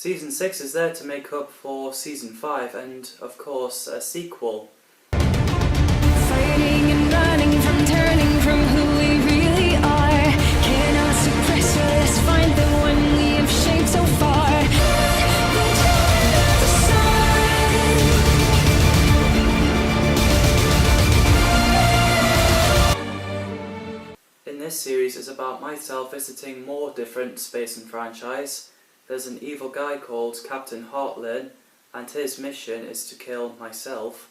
Season 6 is there to make up for Season 5 and, of course, a sequel. Fighting and running from turning from who we really are. Cannot suppress or let's find the one we have shaped so far. In this series is about myself visiting more different space and franchise. There's an evil guy called Captain Hartlin, and his mission is to kill myself.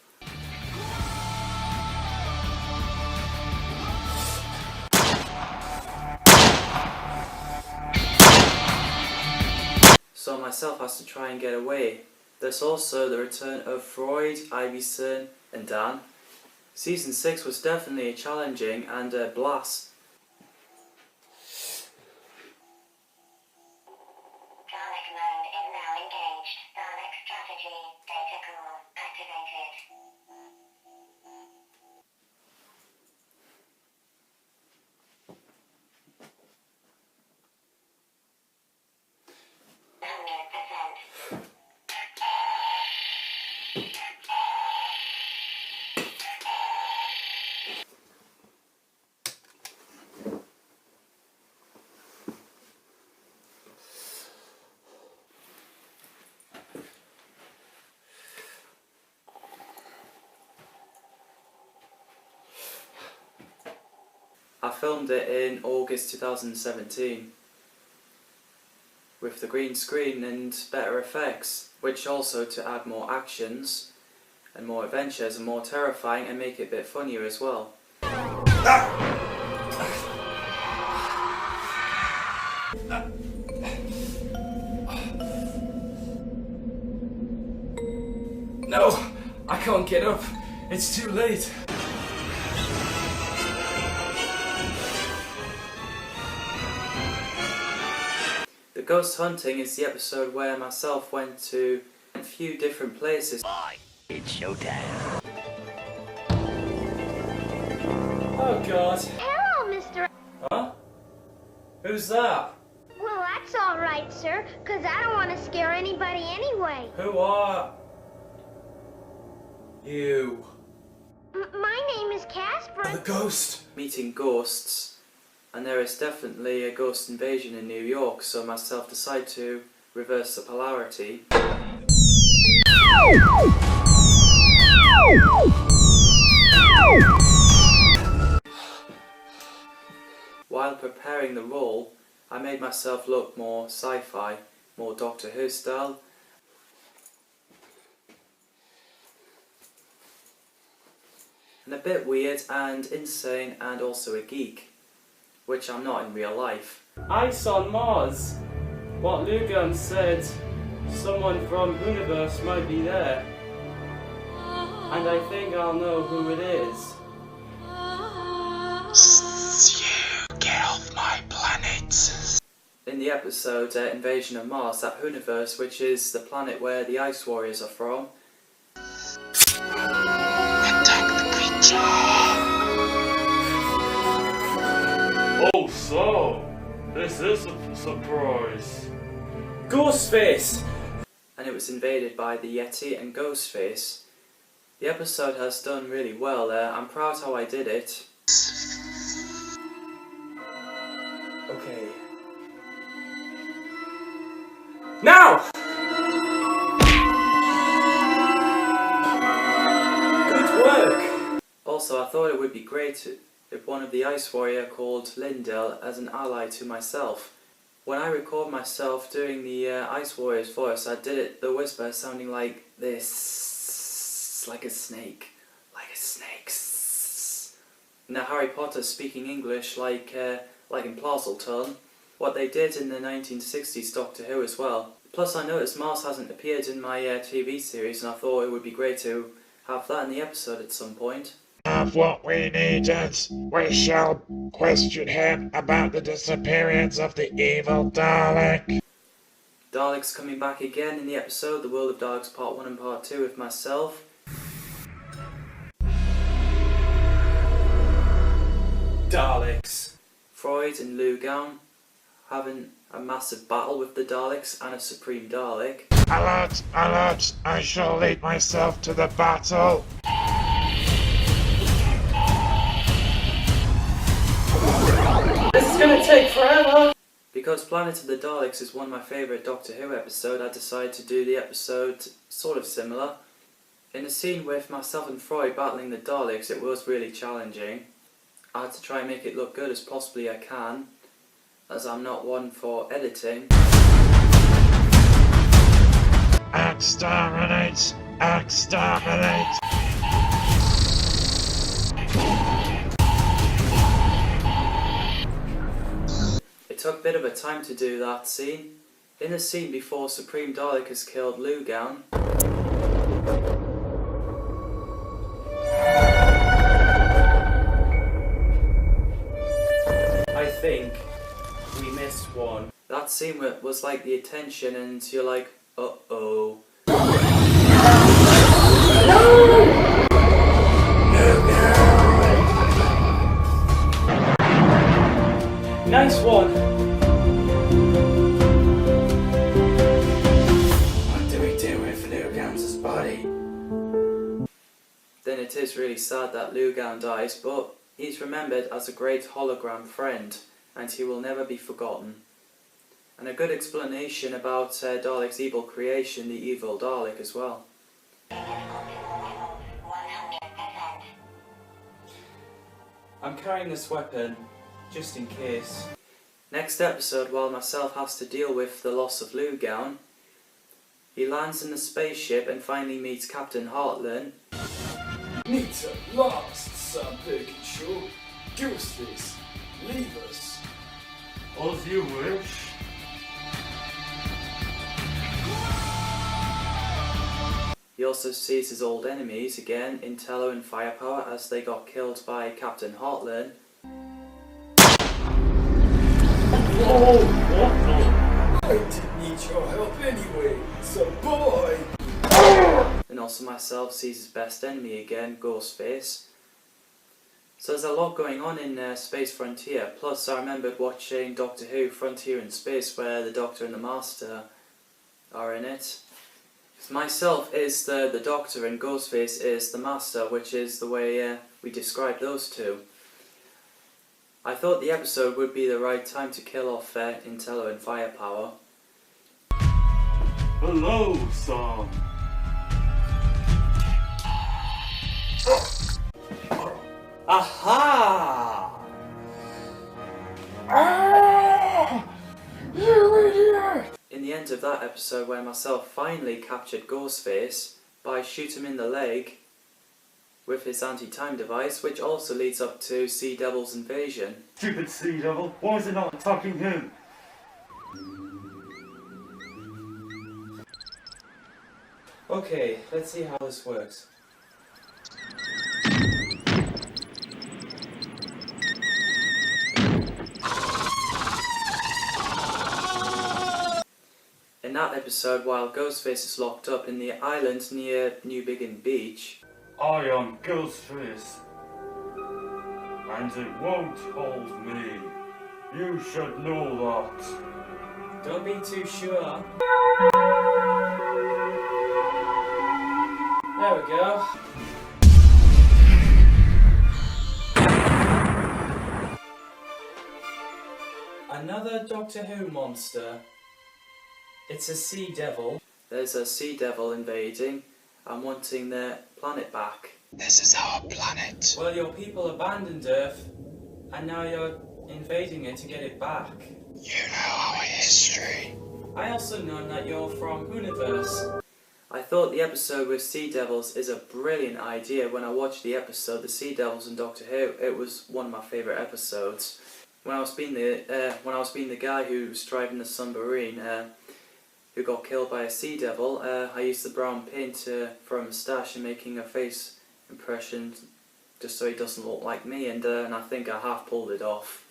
So myself has to try and get away. There's also the return of Freud, Ivyson and Dan. Season 6 was definitely challenging and a blast. Dalek mode is now engaged. Dalek strategy data core activated. I filmed it in August 2017 with the green screen and better effects, which also to add more actions and more adventures and more terrifying and make it a bit funnier as well. No, I can't get up. It's too late. The Ghost Hunting is the episode where myself went to a few different places. It's showtime. Oh God. Hello, Mr. Huh? Who's that? Well, that's all right, sir, because I don't want to scare anybody anyway. Who are you? My name is Casper. The ghost. Meeting ghosts, and there is definitely a ghost invasion in New York, so myself decide to reverse the polarity. While preparing the role, I made myself look more sci-fi, more Doctor Who style. And a bit weird and insane and also a geek, which I'm not in real life. Ice on Mars! What Lugan said, someone from Universe might be there. And I think I'll know who it is. You get off my planet. In the episode Invasion of Mars, that Universe, which is the planet where the Ice Warriors are from. Attack the creature. Oh, so this is a surprise. Ghostface! And it was invaded by the Yeti and Ghostface. The episode has done really well. I'm proud how I did it. Okay. Now! Good work! Also, I thought it would be great if one of the Ice Warrior called Lindell as an ally to myself. When I record myself doing the Ice Warrior's voice, I did it, the whisper sounding like this, like a snake, like a snake. Now Harry Potter speaking English like in Parselton, what they did in the 1960s Doctor Who as well. Plus I noticed Mars hasn't appeared in my TV series, and I thought it would be great to have that in the episode at some point. Have what we needed. We shall question him about the disappearance of the evil Dalek. Daleks coming back again in the episode The World of Daleks Part 1 and Part 2 with myself. Daleks. Freud and Lugan having a massive battle with the Daleks and a Supreme Dalek. Alert! Alert! I shall lead myself to the battle! This is gonna take forever! Because Planet of the Daleks is one of my favourite Doctor Who episodes, I decided to do the episode sort of similar. In the scene with myself and Freud battling the Daleks, it was really challenging. I had to try and make it look good as possibly I can, as I'm not one for editing. Exterminate! Exterminate! It took a bit of a time to do that scene. In the scene before Supreme Dalek has killed Lugown, I think we missed one. That scene was like the attention and you're like, uh-oh. Nice one! What do we do with Lugown's body? Then it is really sad that Lugown dies, but he's remembered as a great hologram friend, and he will never be forgotten. And a good explanation about Dalek's evil creation, the evil Dalek as well. 100%. I'm carrying this weapon, just in case. Next episode, while myself has to deal with the loss of Lugown, he lands in the spaceship and finally meets Captain Hartlin. Meet at last, Sam Birkinshaw. Ghostface, leave us. As you wish. He also sees his old enemies again, Intello and Firepower, as they got killed by Captain Hartlin. I didn't need your help anyway, so bye! And also myself sees his best enemy again, Ghostface. So there's a lot going on in Space Frontier, plus I remembered watching Doctor Who Frontier in Space where the Doctor and the Master are in it. Myself is the Doctor and Ghostface is the Master, which is the way we describe those two. I thought the episode would be the right time to kill off Intello and Firepower. Hello, Sam. Aha! You idiot! In the end of that episode where myself finally captured Ghostface by shooting him in the leg with his anti-time device, which also leads up to Sea Devil's invasion. Stupid Sea Devil, why is it not attacking him? Okay, let's see how this works. In that episode, while Ghostface is locked up in the island near New Biggin Beach, I am Ghostface, and it won't hold me. You should know that. don't be too sure. There we go. Another Doctor Who monster. It's a Sea Devil. There's a Sea Devil invading and wanting their planet back. This is our planet. Well, your people abandoned Earth, and now you're invading it to get it back. You know our history. I also know that you're from Universe. I thought the episode with Sea Devils is a brilliant idea. When I watched the episode, The Sea Devils in Doctor Who, it was one of my favourite episodes. When I was being the guy who was driving the submarine, who got killed by a Sea Devil, I used the brown paint for a moustache and making a face impression just so he doesn't look like me, and I think I half pulled it off.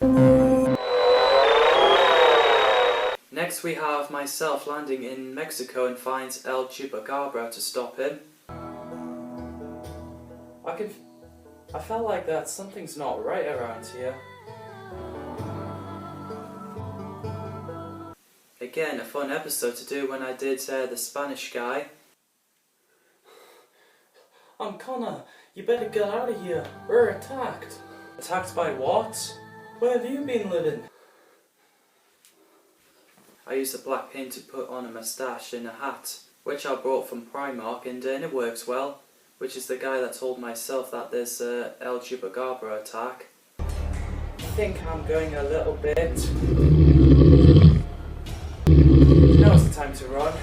Next we have myself landing in Mexico and finds El Chupacabra to stop him. I felt like that something's not right around here. Again, a fun episode to do when I did the Spanish guy. I'm Connor. You better get out of here. We're attacked. Attacked by what? Where have you been living? I used a black paint to put on a moustache and a hat, which I bought from Primark, and it works well. Which is the guy that told myself that there's a El Chupacabra attack. I think I'm going a little bit. Now it's time to run.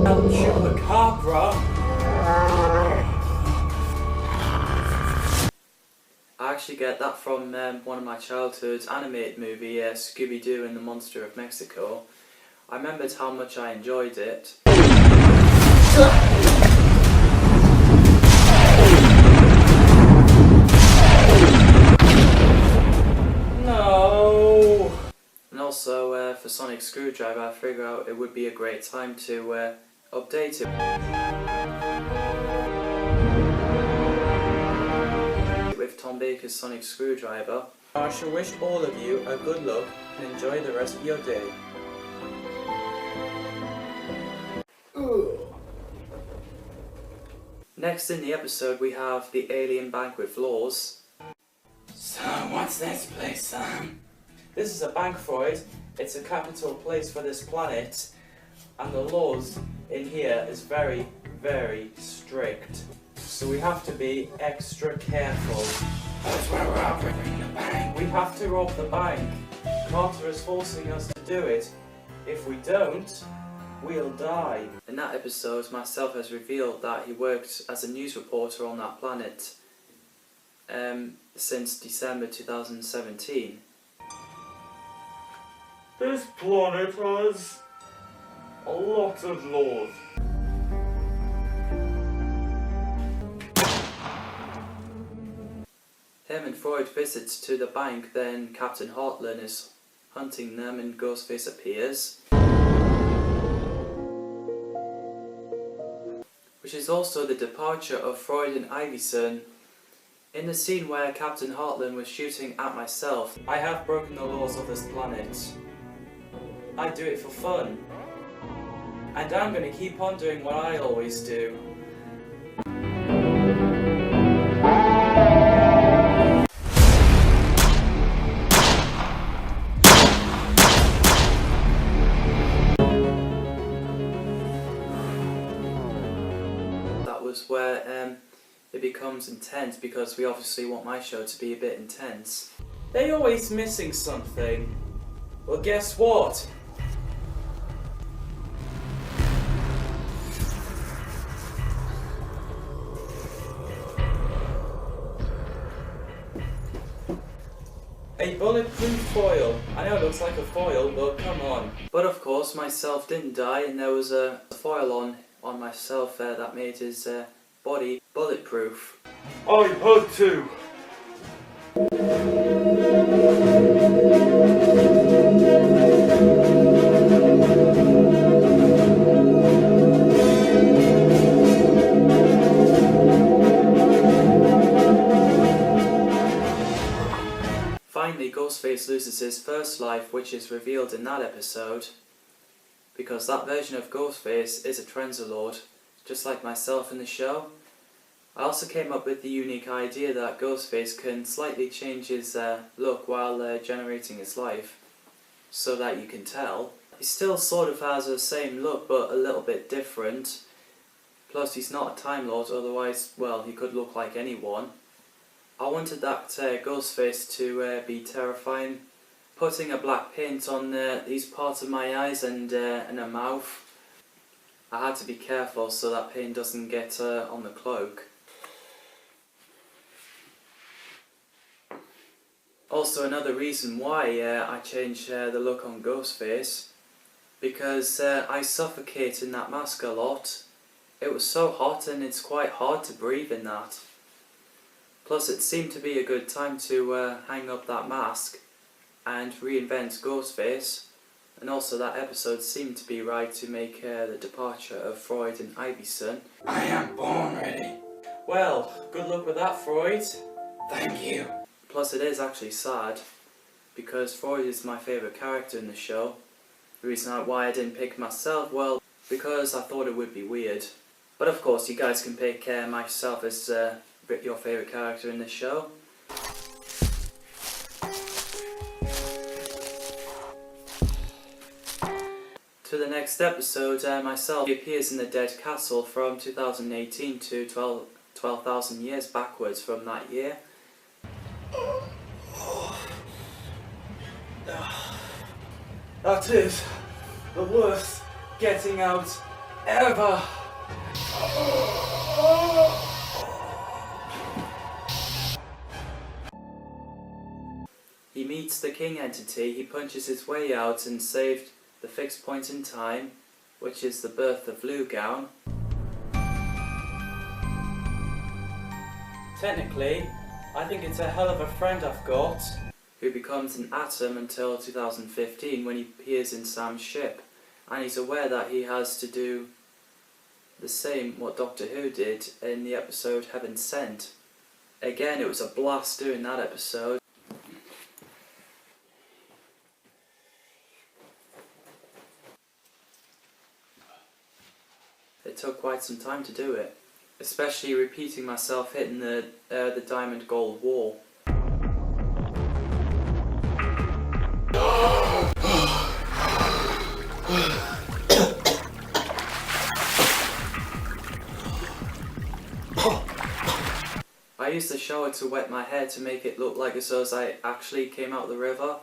El Chupacabra? I actually get that from one of my childhood animated movie, Scooby-Doo and the Monster of Mexico. I remembered how much I enjoyed it. No! And also, for Sonic Screwdriver, I figured out it would be a great time to update it with Tom Baker's Sonic Screwdriver. I shall wish all of you a good luck and enjoy the rest of your day. Next in the episode we have the Alien Bank with Laws. So, what's this place, Sam? This is a bank, Freud. It's a capital place for this planet, and the laws in here is very, very strict. So we have to be extra careful. That's where we're robbing the bank. We have to rob the bank. Carter is forcing us to do it. If we don't, we'll die. In that episode, myself has revealed that he worked as a news reporter on that planet since December 2017. This planet has a lot of laws. Him and Freud visits to the bank, then Captain Hartlin is hunting them and Ghostface appears. Which is also the departure of Freud and Ivyson. In the scene where Captain Hartlin was shooting at myself, I have broken the laws of this planet. I do it for fun. And I'm going to keep on doing what I always do. That was where it becomes intense, because we obviously want my show to be a bit intense. They're always missing something. Well, guess what? A bulletproof foil. I know it looks like a foil, but come on. But of course, myself didn't die, and there was a foil on myself that made his body bulletproof. I had to. Finally, Ghostface loses his first life, which is revealed in that episode, because that version of Ghostface is a Trenzalord, just like myself in the show. I also came up with the unique idea that Ghostface can slightly change his look while generating his life, so that you can tell. He still sort of has the same look, but a little bit different. Plus, he's not a Time Lord, otherwise, well, he could look like anyone. I wanted that Ghostface to be terrifying. Putting a black paint on these parts of my eyes and a mouth. I had to be careful so that paint doesn't get on the cloak. Also, another reason why I changed the look on Ghostface, because I suffocate in that mask a lot. It was so hot and it's quite hard to breathe in that. Plus, it seemed to be a good time to hang up that mask and reinvent Ghostface. And also, that episode seemed to be right to make the departure of Freud and Ivyson. I am born ready. Well, good luck with that, Freud. Thank you. Plus, it is actually sad, because Freud is my favourite character in the show. The reason why I didn't pick myself, well, because I thought it would be weird. But of course, you guys can pick myself as your favourite character in the show. To the next episode, myself appears in the Dead Castle from 2018 to 12,000 years backwards from that year. That is the worst getting out ever. He meets the King entity, he punches his way out and saved the fixed point in time, which is the birth of Lugown. Technically, I think it's a hell of a friend I've got. Who becomes an atom until 2015 when he appears in Sam's ship, and he's aware that he has to do the same what Doctor Who did in the episode Heaven Sent. Again, it was a blast doing that episode. It took quite some time to do it, especially repeating myself hitting the diamond gold wall. I used the shower to wet my hair to make it look like as though I actually came out of the river.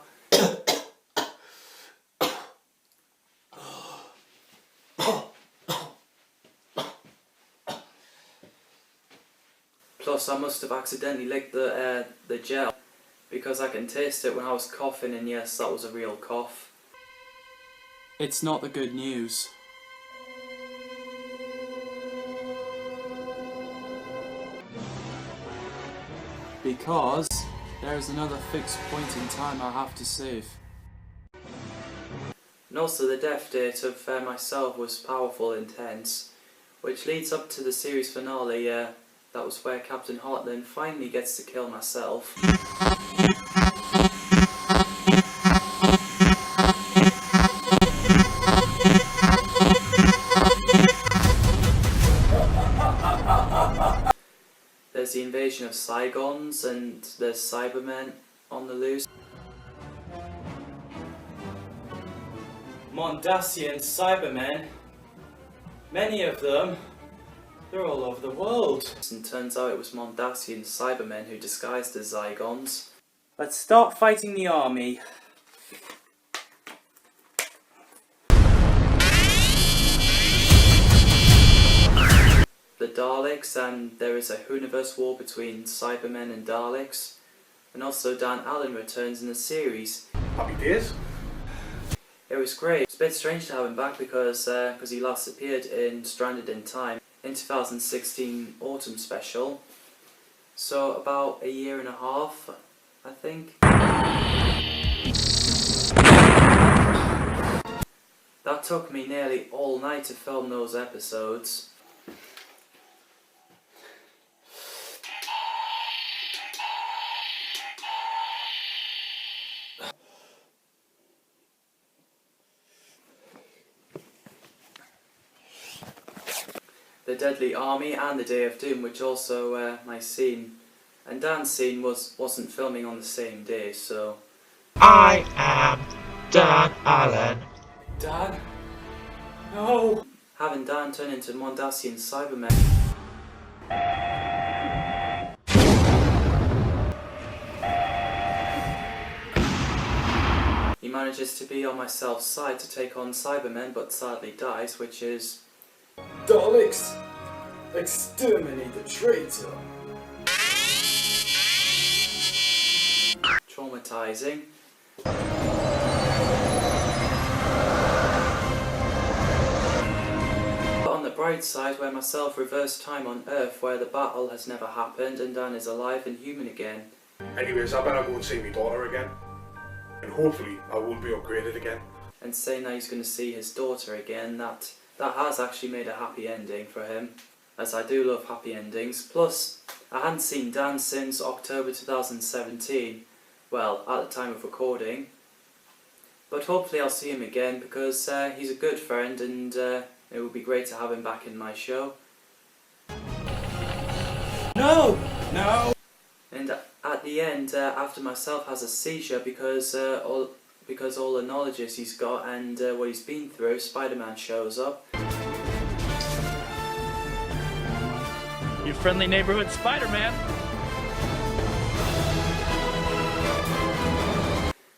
Plus I must have accidentally licked the gel, because I can taste it when I was coughing, and yes, that was a real cough. It's not the good news. Because there is another fixed point in time I have to save. And also the death date of myself was powerful and intense, which leads up to the series finale. That was where Captain Hartlin finally gets to kill myself. There's the invasion of Saigons and there's Cybermen on the loose. Mondasian Cybermen, many of them, they're all over the world. And turns out it was Mondasian Cybermen who disguised as Zygons. Let's start fighting the army. The Daleks, and there is a Hooniverse war between Cybermen and Daleks. And also Dan Allen returns in the series. Happy days. It was great. It's a bit strange to have him back because he last appeared in Stranded in Time in 2016 Autumn Special. So about a year and a half, I think. That took me nearly all night to film those episodes. The Deadly Army and the Day of Doom, which also my scene and Dan's scene wasn't filming on the same day, so I am Dan Allen. Dan? No! having Dan turn into Mondasian Cybermen. He manages to be on myself's side to take on Cybermen, but sadly dies, which is Daleks, exterminate the traitor. traumatizing. But on the bright side, where myself reverse time on Earth, where the battle has never happened and Dan is alive and human again. Anyways, I better go and see my daughter again. And hopefully I won't be upgraded again. And saying that he's going to see his daughter again, that has actually made a happy ending for him, as I do love happy endings. Plus, I hadn't seen Dan since October 2017, well, at the time of recording. But hopefully I'll see him again because he's a good friend, and it would be great to have him back in my show. No! No! And at the end, after myself has a seizure because all the knowledge he's got and what he's been through, Spider-Man shows up. Your friendly neighborhood Spider-Man.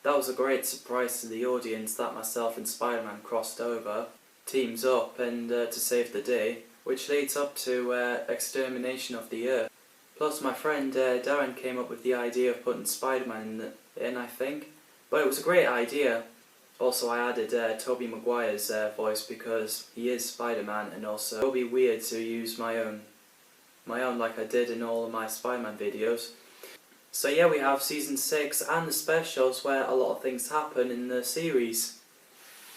That was a great surprise to the audience that myself and Spider-Man crossed over, teams up, and to save the day, which leads up to extermination of the Earth. Plus my friend Darren came up with the idea of putting Spider-Man in, I think. But it was a great idea. Also I added Tobey Maguire's voice because he is Spider-Man, and also it would be weird to use my own like I did in all of my Spider-Man videos. So yeah, we have season 6 and the specials where a lot of things happen in the series.